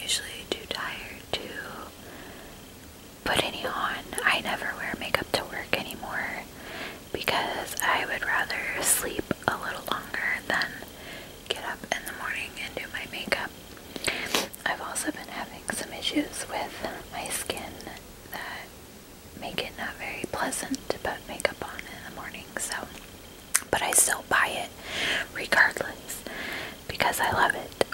usually too tired to put any on. I never wear makeup to work anymore because I would rather sleep a little longer than get up in the morning and do my makeup. I've also been having some issues with my skin that make it not very pleasant to put makeup on in the morning, so, but I still buy it regardless because I love it.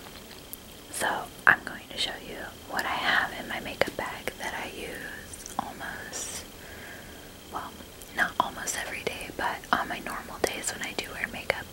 So I'm going to show you what I have in my makeup bag that I use almost, well, not almost every day, but on my normal days when I do wear makeup.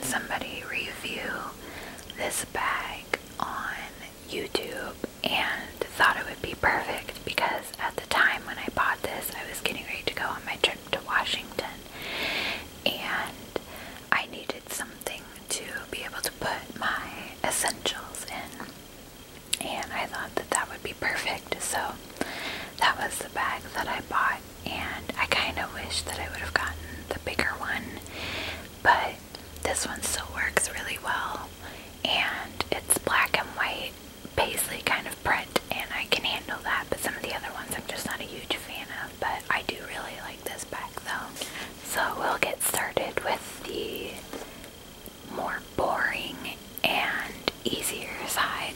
Somebody review this bag on YouTube and thought it would be perfect because at the time when I bought this, I was getting ready to go on my trip to Washington and I needed something to be able to put my essentials in, and I thought that that would be perfect. So that was the bag that I bought, and I kind of wish that I would have gotten the bigger one, but this one still works really well, and it's black and white paisley kind of print, and I can handle that, but some of the other ones I'm just not a huge fan of, but I do really like this bag though. So we'll get started with the more boring and easier side.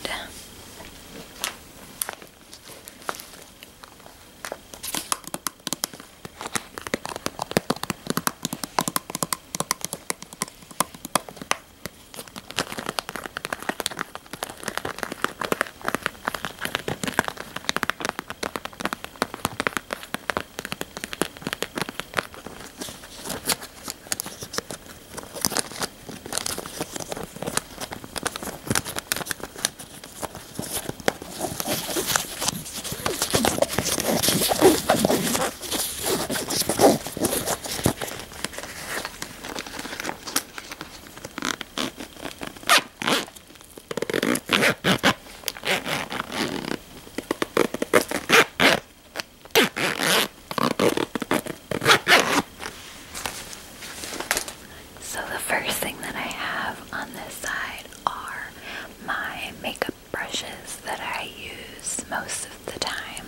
Most of the time,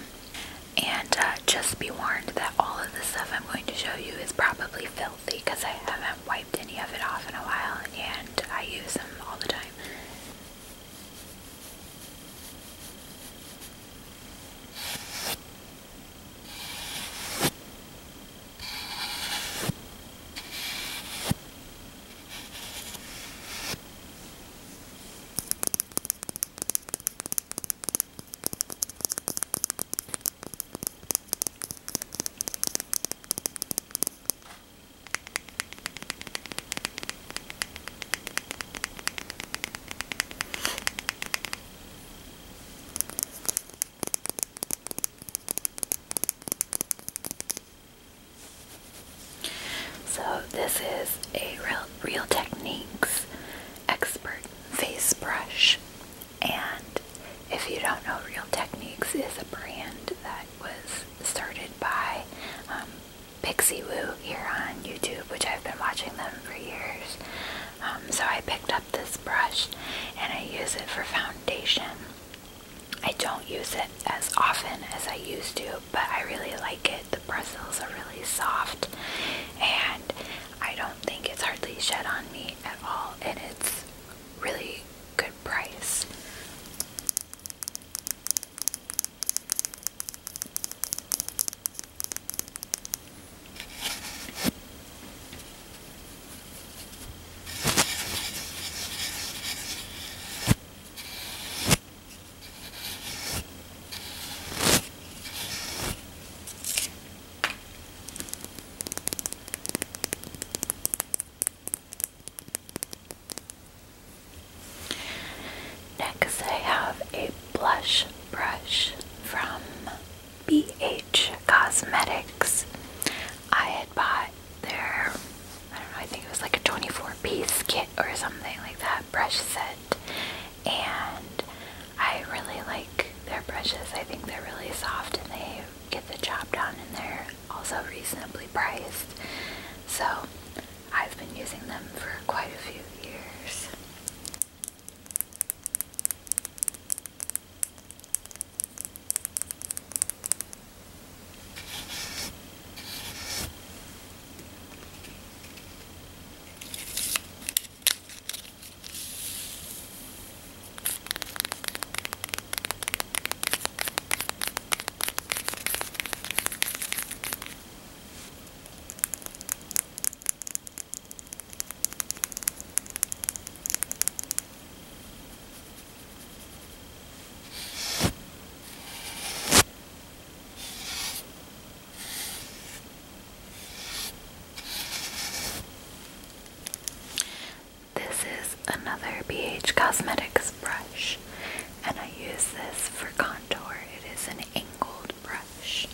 and just be warned that all of the stuff I'm going to show you is probably filthy because I haven't wiped any of it off in a while and I use them all the time. This is a Real Techniques Expert Face Brush, and if you don't know, Real Techniques is a brand that was started by Pixie Woo here on YouTube, which I've been watching them for years. So I picked up this brush and I use it for foundation. I don't use it as often as I used to, but I really like it. The bristles are really soft and I don't think it's hardly shed on me at all, and it's really good price. Next I have a blush brush from BH Cosmetics. I had bought their, I don't know, I think it was like a 24-piece kit or something like that, brush set, and I really like their brushes. I think they're really soft and they get the job done, and they're also reasonably priced. So I've been using them for quite a few years. Another BH Cosmetics brush, and I use this for contour. It is an angled brush.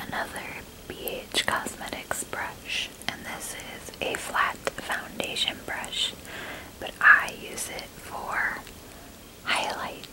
Another BH Cosmetics brush, and this is a flat foundation brush, but I use it for highlight.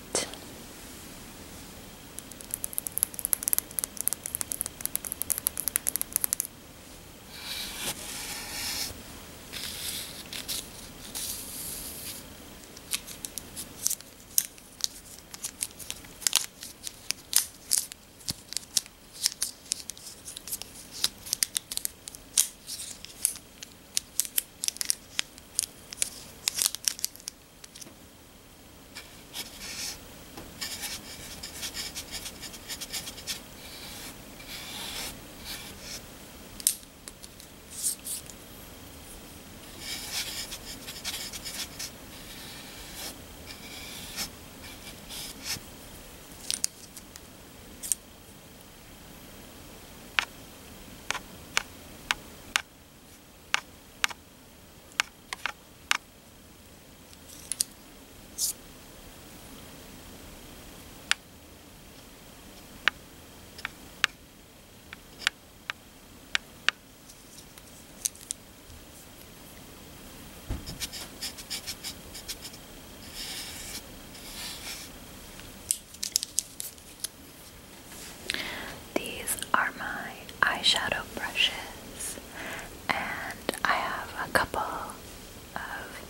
Eyeshadow brushes, and I have a couple of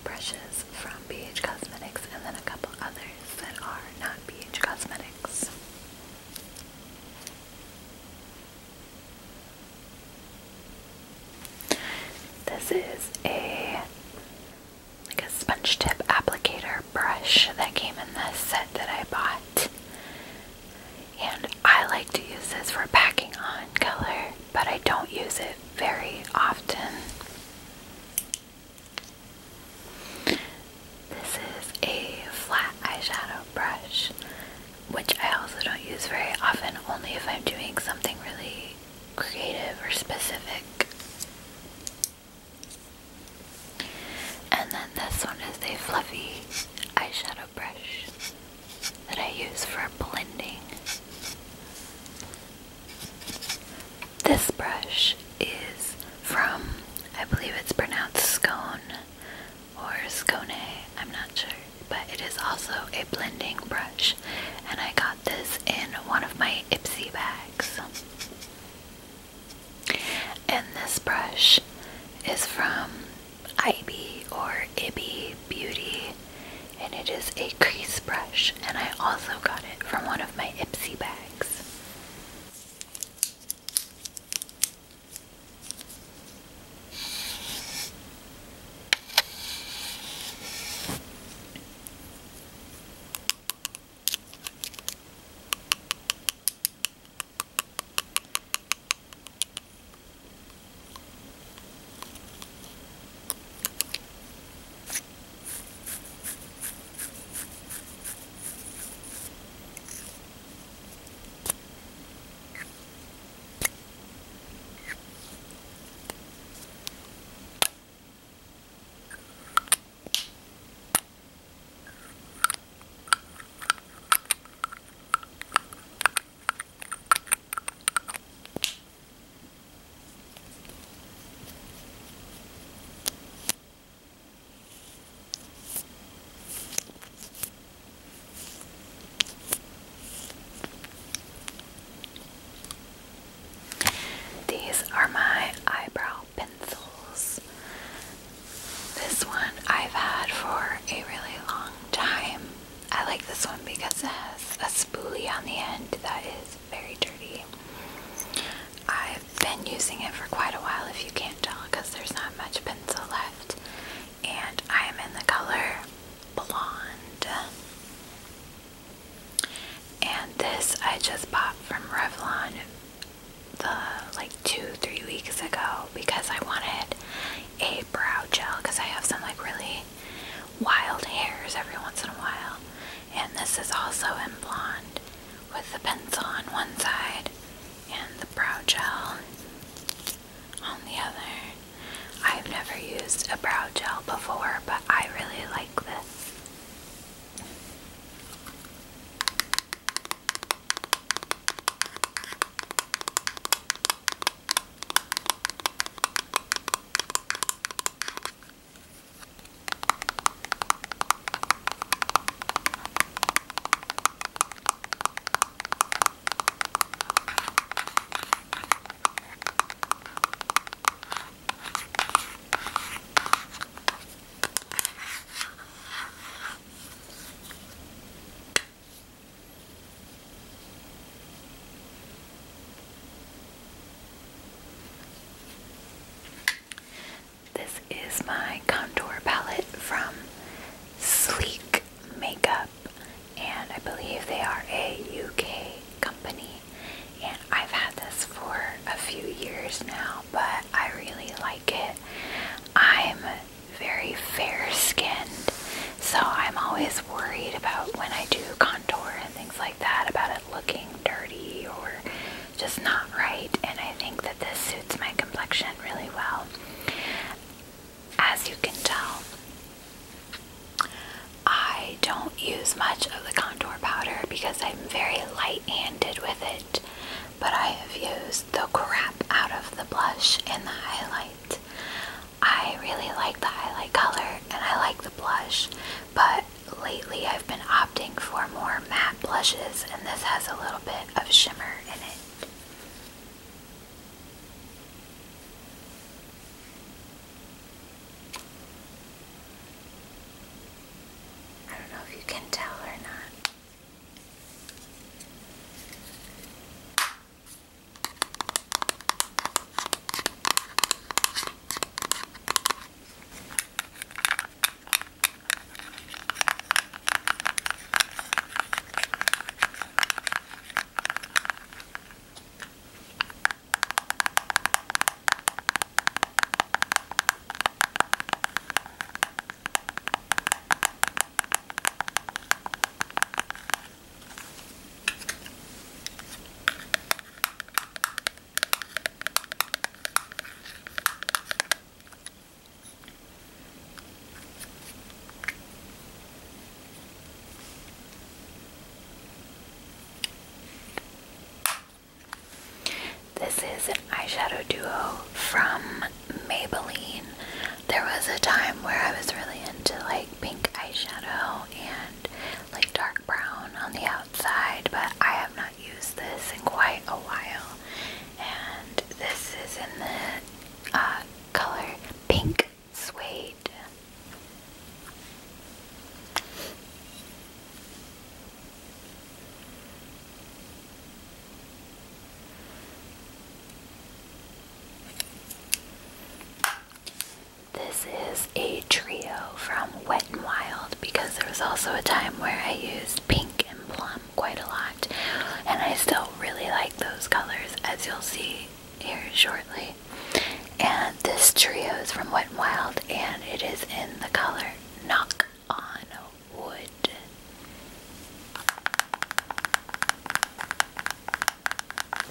brushes from BH Cosmetics and then a couple others that are not BH Cosmetics. This is a sponge tip applicator brush that came in this set that I bought, and I like to use this for packing on only if I'm doing something really creative or specific. And then this one is a fluffy eyeshadow brush that I use for blending. This brush is from, I believe it's pronounced scone or scone, I'm not sure, but it is also a blending brush, and I got this in one of my Ipsy bags. And this brush is from Ibi or Ibby Beauty, and it is a crease brush, and I also got it from one of my Ipsy bags. These are my eyebrow pencils. This one I've had for a really long time. I like this one because it has a spoolie on the end that is very dirty. I've been using it for quite a while, if you can't tell, because there's not much pencil left. And I am in the color Blonde. And this I just bought from Revlon like 2-3 weeks ago because I wanted a brow gel because I have some like really wild hairs every once in a while, and this is also in blonde with the pencil on one side and the brow gel on the other. I've never used a brow gel before, but I really like this. This is my contour palette from Sleek Makeup, and I believe they are a UK company, and I've had this for a few years now, but I really like it. I'm very fair-skinned, so I'm always worried about when I do contour and things like that, about it looking dirty or just not right, and I think that this suits my complexion really well. As you can tell, I don't use much of the contour powder because I'm very light-handed with it, but I have used the crap out of the blush and the highlight. I really like the highlight color and I like the blush, but lately I've been opting for more matte blushes, and this has a little bit of shimmer in it. I don't know if you can tell or not. is an eyeshadow duo from Maybelline. There was a time where I was really into like pink eyeshadow and like dark brown on the outside, but I have not used this in quite a while. And this is in the color Pink Suede. This is a trio from Wet n Wild, because there was also a time where I used pink and plum quite a lot, and I still really like those colors, as you'll see here shortly. And this trio is from Wet n Wild, and it is in the color Knock on Wood.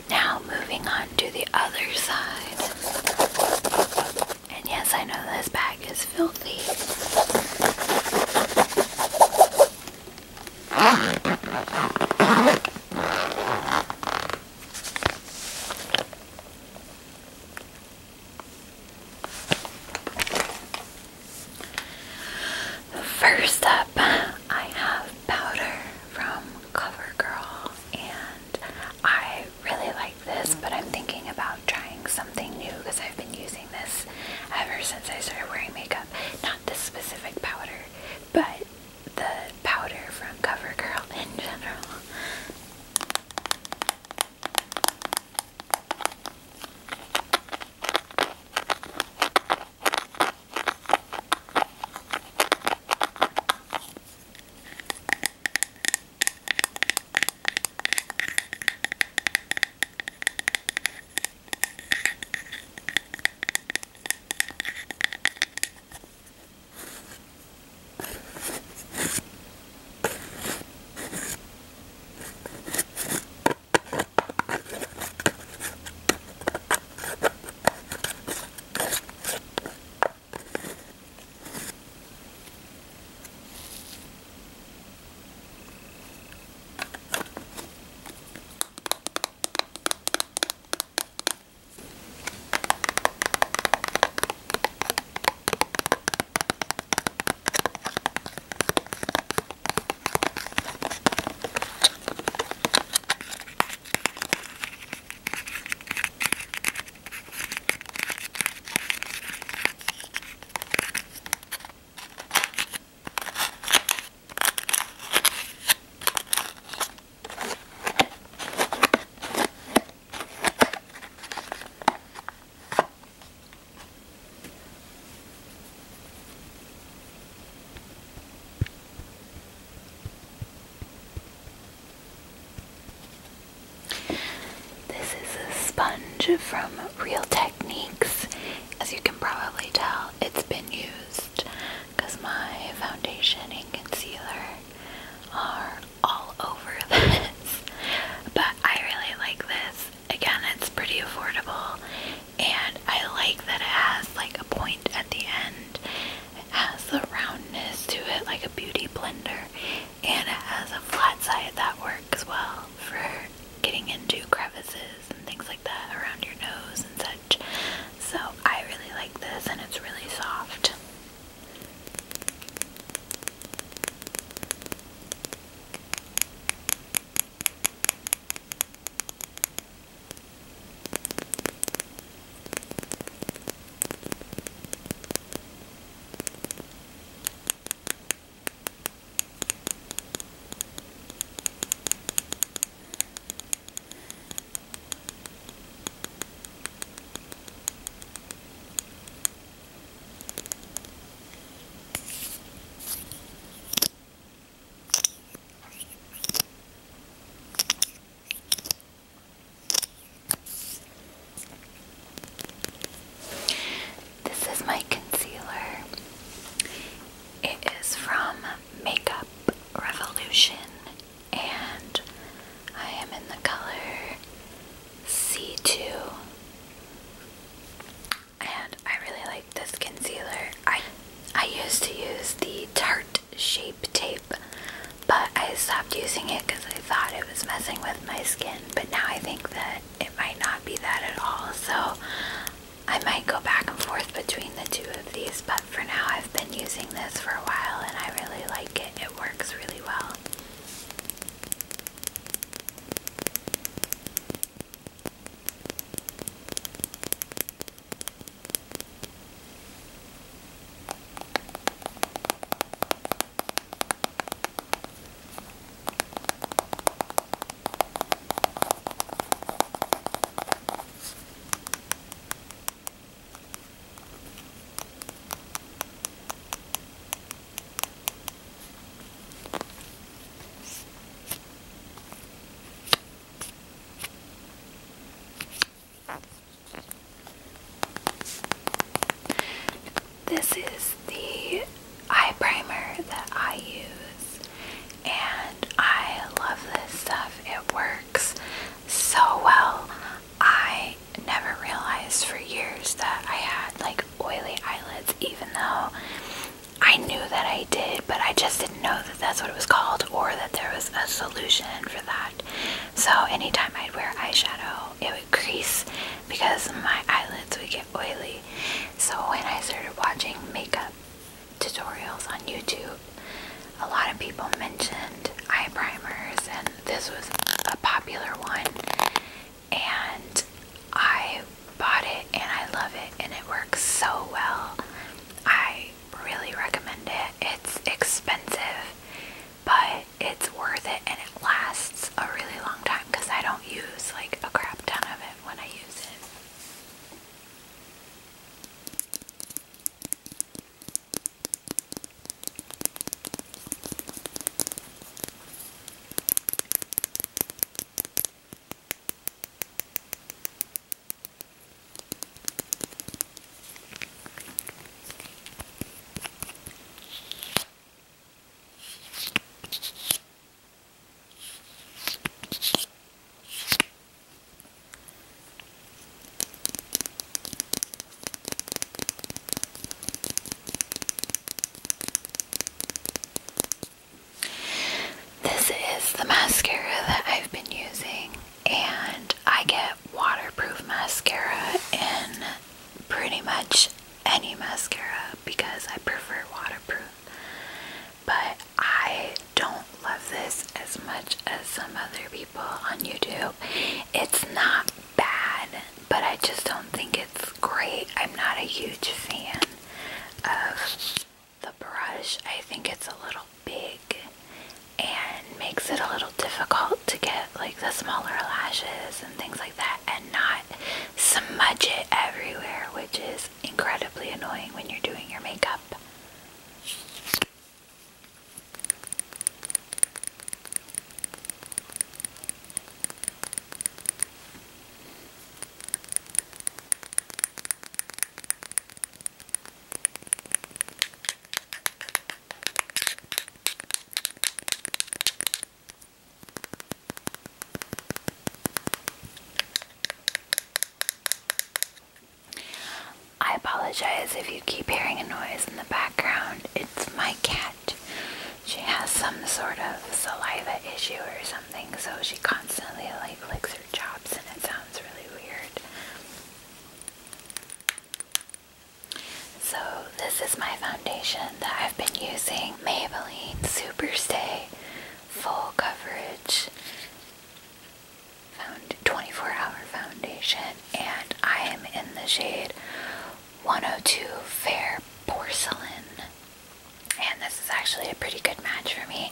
Now moving on to the other side. And yes, I know this bag is filthy. First up, I have powder from CoverGirl, and I really like this, but I'm thinking about trying something new because I've been using this ever since I started wearing makeup. Not this specific powder, but the powder from CoverGirl in general. From Real Techniques. As you can probably tell, it's been used because my foundation and concealer are all over this. But I really like this. Again, it's pretty affordable, and I like that it has like a point at the end. It has the roundness to it like a beauty blender, and it has a flat side that works well for getting into crevices and things like that around your nose and such. So I really like this. my skin, but now I think that it might not be that at all, so I might go back and forth between the two of these, but for now I've been using this for a while and I really like it. It works really well. This is the eye primer that I use, and I love this stuff. It works so well. I never realized for years that I had like oily eyelids, even though I knew that I did, but I just didn't know that that's what it was called or that there was a solution for that. So anytime I'd wear eyeshadow, it would crease because my eyelids would get oily. So when I started watching makeup tutorials on YouTube, a lot of people mentioned eye primers, and this was a popular one, and I bought it and I love it, and it works so well. I really recommend it. It's expensive, but it's worth it, and it lasts a really long time because I don't use like a crap ton of it when I use it. The mascara that I've been using, and I get waterproof mascara in pretty much any mascara because I prefer waterproof, but I don't love this as much as some other people on YouTube. It's not bad, but I just don't think it's great. I'm not a huge fan of the brush. I think it's a little big and makes it a little difficult to get like the smaller lashes and things like that and not smudge it everywhere, which is incredibly annoying when you're doing your makeup. I apologize if you keep hearing a noise in the background. It's my cat. She has some sort of saliva issue or something, so she constantly like licks her chops and it sounds really weird. So this is my foundation that I've been using. Maybelline Superstay Full Coverage 24-hour foundation, and I am in the shade 102 Fair Porcelain, and this is actually a pretty good match for me.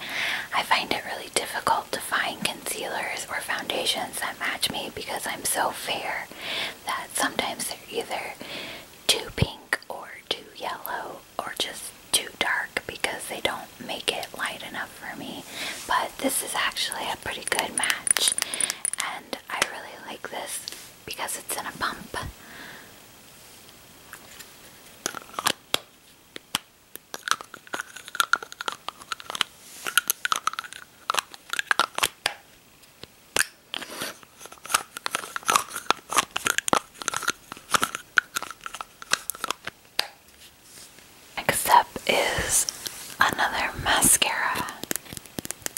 I find it really difficult to find concealers or foundations that match me because I'm so fair that sometimes they're either too pink or too yellow or just too dark because they don't make it light enough for me. But this is actually a pretty good match, and I really like this because it's in a pump. Next up is another mascara,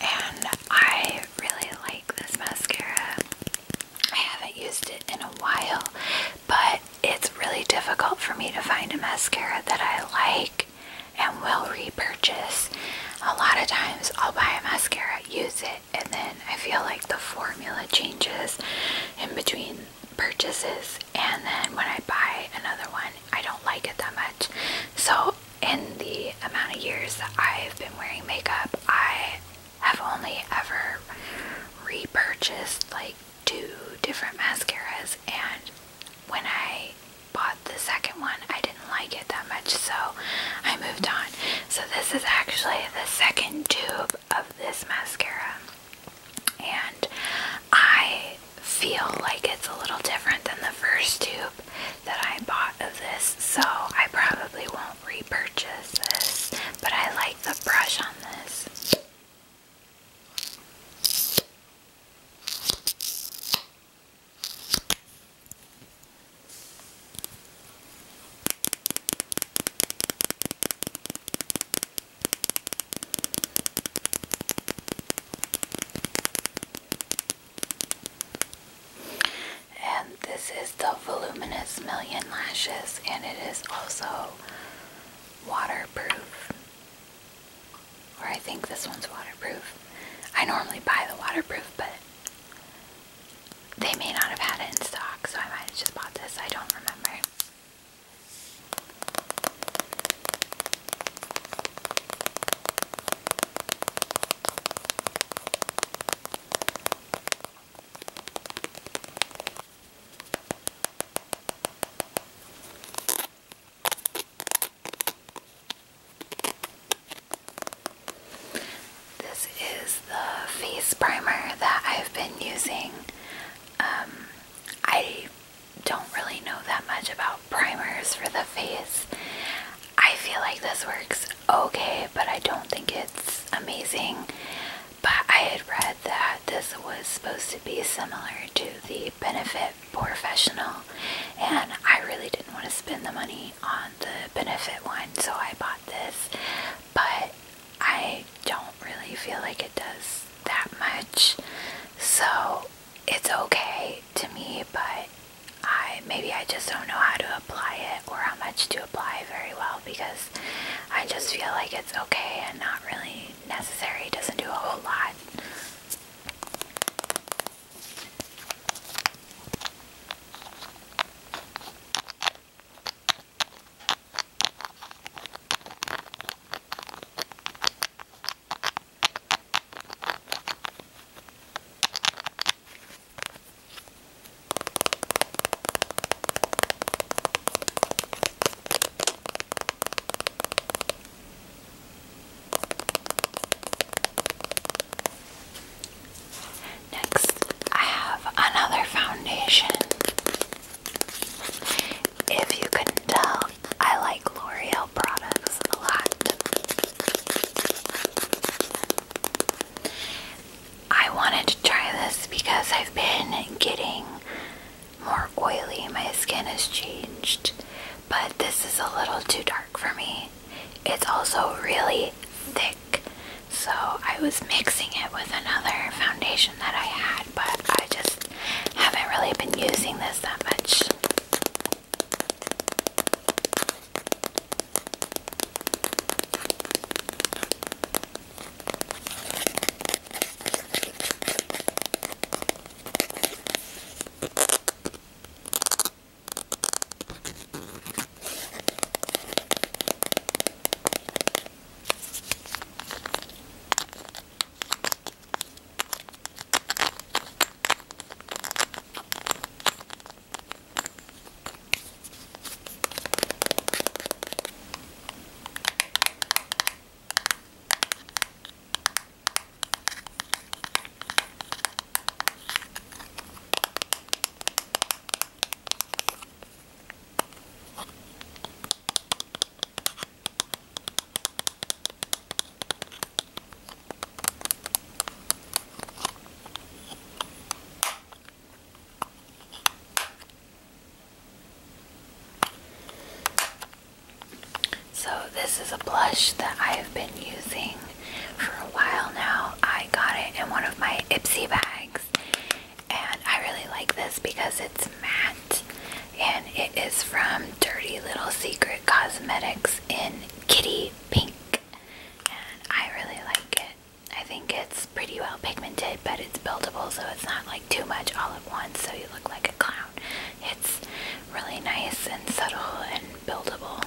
and I really like this mascara. for me to find a mascara that I like and will repurchase. A lot of times I'll buy a mascara, use it, and then I feel like the formula changes in between purchases, and then when I buy another one, I don't like it that much. So in the amount of years that I've been wearing makeup, I have only ever repurchased like 2 different mascaras, and when I bought the second one, I didn't like it that much, so I moved on. So this is actually the second tube of this mascara, and I feel like it's a little different than the first tube that I bought of this, so I probably won't repurchase this, but I like the brush on this. This is the Voluminous Million Lashes, and it is also waterproof. Or I think this one's waterproof. I normally buy the waterproof, but they may not have had it in stock, so I might have just bought this. I don't remember. This is the face primer that I've been using. I don't really know that much about primers for the face. I feel like this works okay, but I don't think it's amazing. But I had read that this was supposed to be similar to the Benefit Professional, and I really didn't want to spend the money on the Benefit one, so I bought this. But I don't really feel like it does that much, so it's okay to me, but maybe I just don't know how to apply it or how much to apply very well, because I just feel like it's okay and not really necessary. It doesn't do a whole lot. If you couldn't tell, I like L'Oreal products a lot. I wanted to try this because I've been getting more oily. My skin has changed, but this is a little too dark for me. It's also really thick, so I was mixing it with another foundation that I had, but I just haven't really been using this that much. So this is a blush that I've been using for a while now. I got it in one of my Ipsy bags, and I really like this because it's matte, and it is from Dirty Little Secret Cosmetics in Kitty Pink, and I really like it. I think it's pretty well pigmented, but it's buildable, so it's not like too much all at once so you look like a clown. It's really nice and subtle and buildable.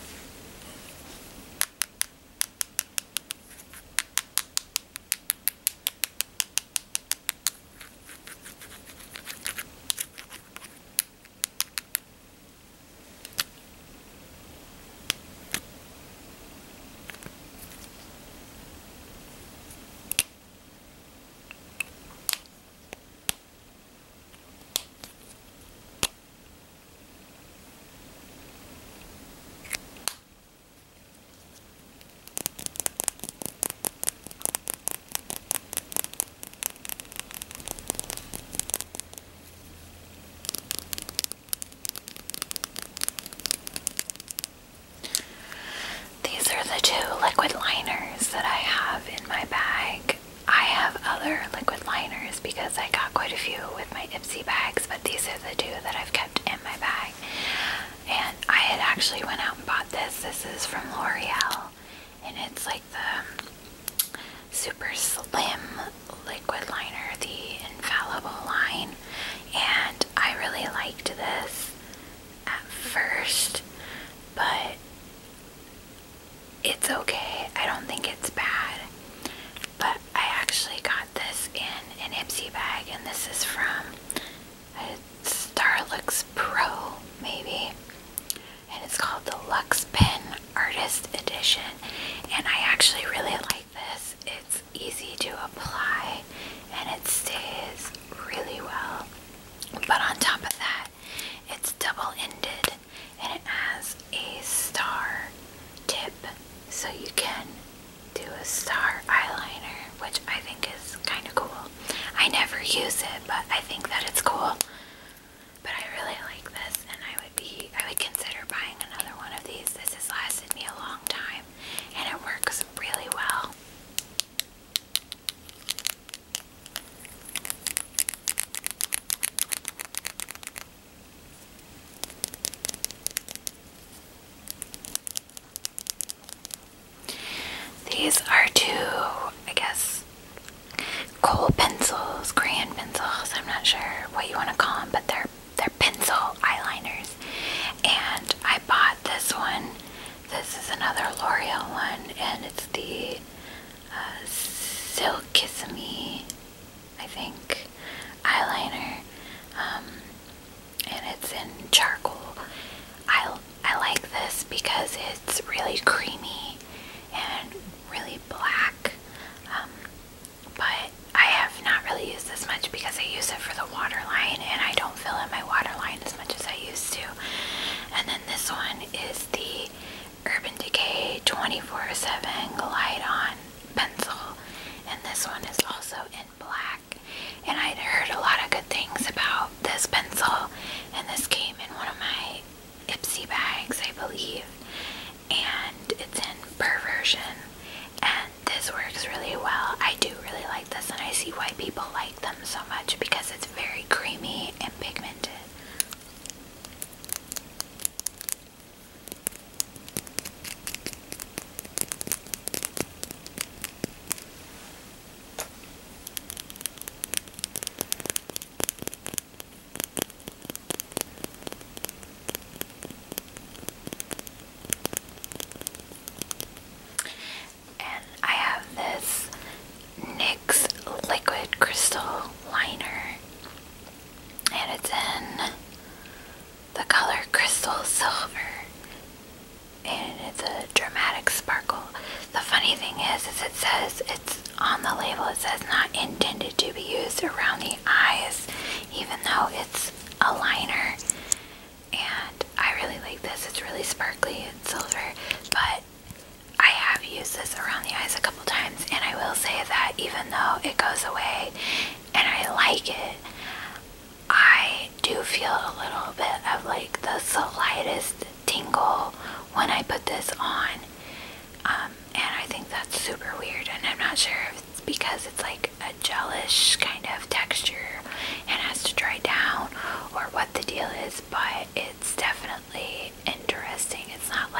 These are the two liquid liners that I have in my bag. I have other liquid liners because I got quite a few with my Ipsy bags, but these are the two that I've kept in my bag. And I had actually went out and bought this. This is from L'Oreal, and it's like the super slim liquid liner, the Infallible line. And I really liked this at first, but it's okay. I don't think it's bad. But I actually got this in an Ipsy bag, and this is from Starlux Pro, maybe. And it's called the Luxe Pen Artist Edition. And I actually really like this. It's easy to apply, and it stays really well. But on top of that, it's double-ended, and it has a star tip, so you can do a star eyeliner, which I think is kind of cool. I never use it, but I think that it's cool. But I really like this, and I would consider buying another one of these. This has lasted me a long time, and it works really well. These are two, I guess, kohl pencils, crayon pencils. I'm not sure what you want to call them, but they're pencil eyeliners. And I bought this one. This is another L'Oreal one, and it's the Silkissime, I think, eyeliner. And it's in charcoal. I like this because it's really creamy and really black, but I have not really used this much because I use it for the waterline, and I don't fill in my waterline as much as I used to. And then this one is the Urban Decay 24/7 Glide On pencil, and this one is also in black. And I'd heard a lot of good things about this pencil, and this came in one of my Ipsy bags, I believe, and it's in Perversion, and this works really well. I do really like this, and I see why people like them so much because it's very creamy and pigmented. Liquid crystal liner, and it's in the color crystal silver, and it's a dramatic sparkle. The funny thing is it says, it's on the label, it says not intended to be used around the eyes, even though it's a liner. And I really like this. It's really sparkly and silver, but I have used this around the eyes a couple times, and I will say that even though it goes away and I like it, I do feel a little bit of like the slightest tingle when I put this on, and I think that's super weird, and I'm not sure if it's because it's like a gelish kind of texture and has to dry down or what the deal is, but it's definitely interesting. It's not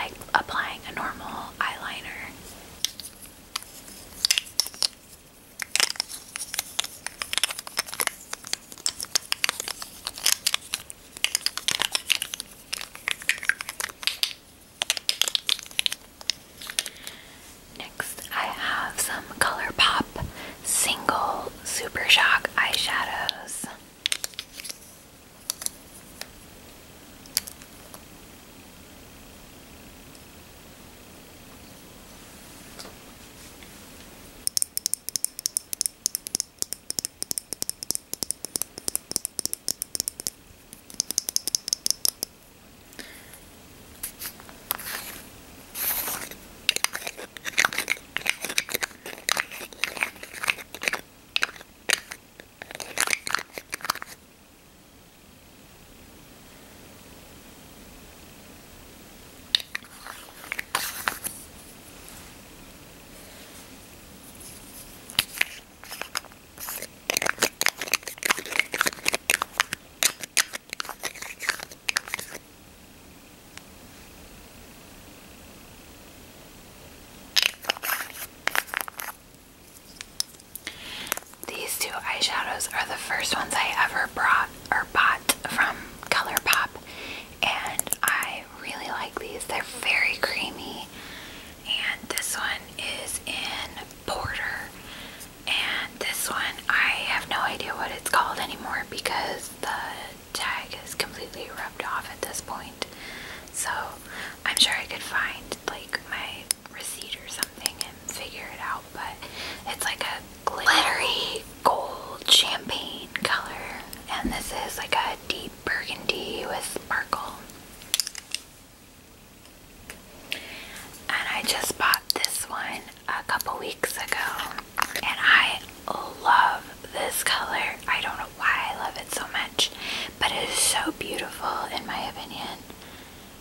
so beautiful in my opinion,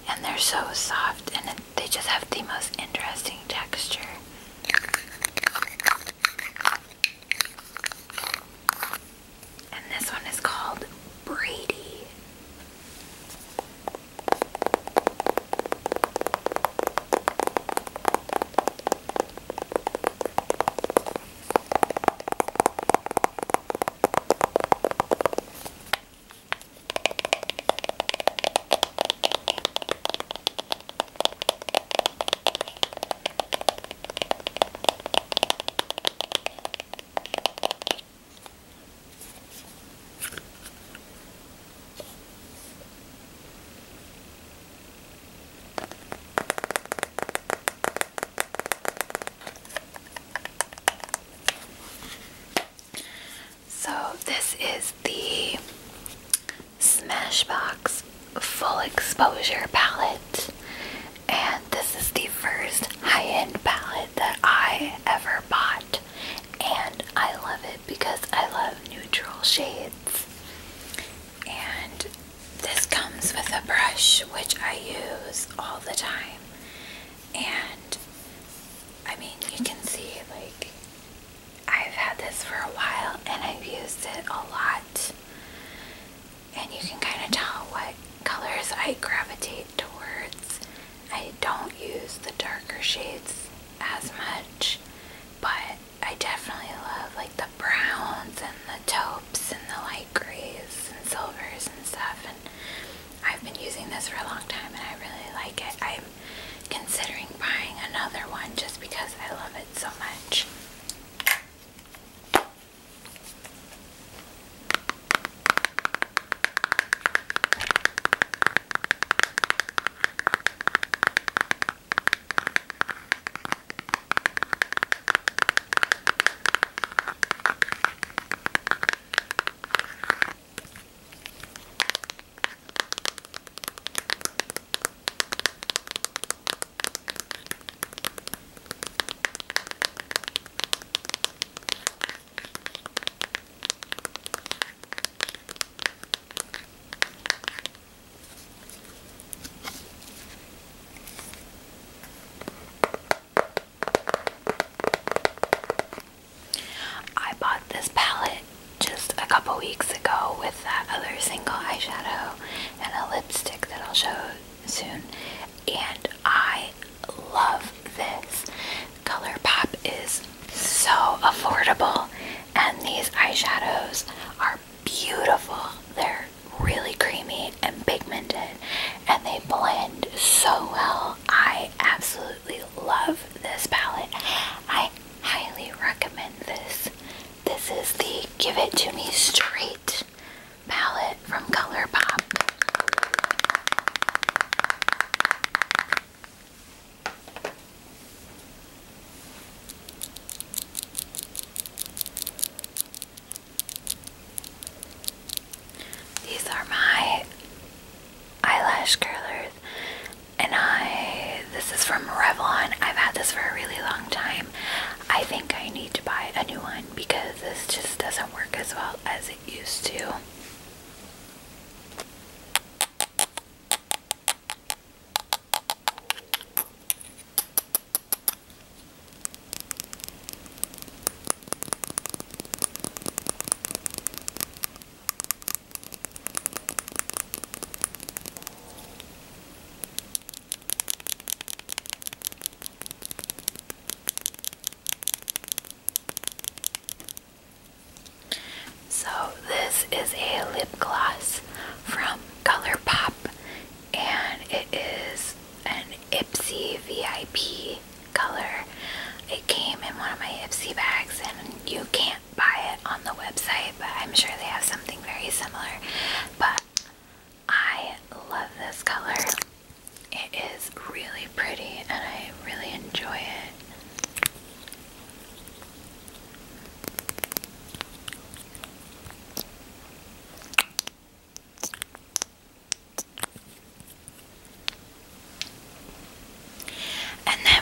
and they're so soft, and they just have the most interesting texture. And this one is called Brady. So this is the Smashbox Full Exposure palette, and this is the first high-end palette that I ever bought, and I love it because I love neutral shades. And this comes with a brush, which I use all the time, and I mean, you can see, like, I've had this for a while and I've used it a lot, and you can kind of tell what colors I gravitate towards. I don't use the darker shades as much, but I definitely love like the browns and the taupes and the light grays and silvers and stuff, and I've been using this for a long time and I really like it. I'm considering buying another one just because I love it so much. Weeks ago with that other single eyeshadow and a lipstick that I'll show soon, and I love this. ColourPop is so affordable, and these eyeshadows are beautiful. They're really creamy and pigmented, and they blend so well. I absolutely love this palette. I highly recommend this. This is the Give It To Me Straight palette from ColourPop. These are my eyelash curlers, and this is from Revlon. I've had this for a really long time. I think I need to buy a new one because this just doesn't work as well as it used to. So this is a lip gloss from ColourPop, and it is an Ipsy VIP color. It came in one of my Ipsy bags, and you can't buy it on the website, but I'm sure they have something very similar. But I love this color. It is really pretty, and I really enjoy it.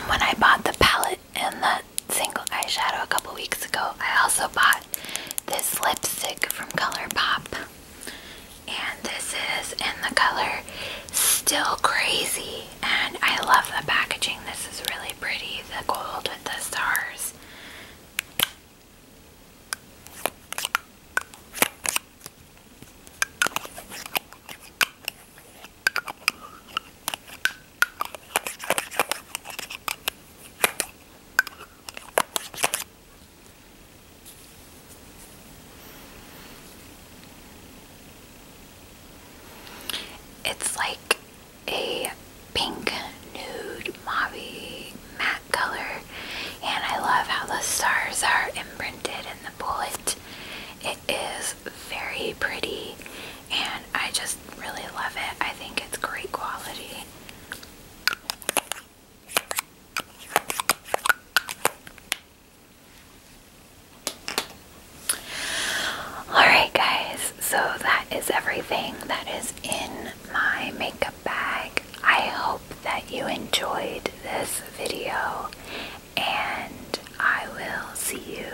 When I bought the palette and the single eyeshadow a couple weeks ago, I also bought this lipstick from ColourPop, and a pink nude mauve matte color, and I love how the stars are imprinted in the bullet. It is very pretty, and I just really love it. I think it's great quality. Alright guys, so that is everything that is in my makeup bag. I hope that you enjoyed this video, and I will see you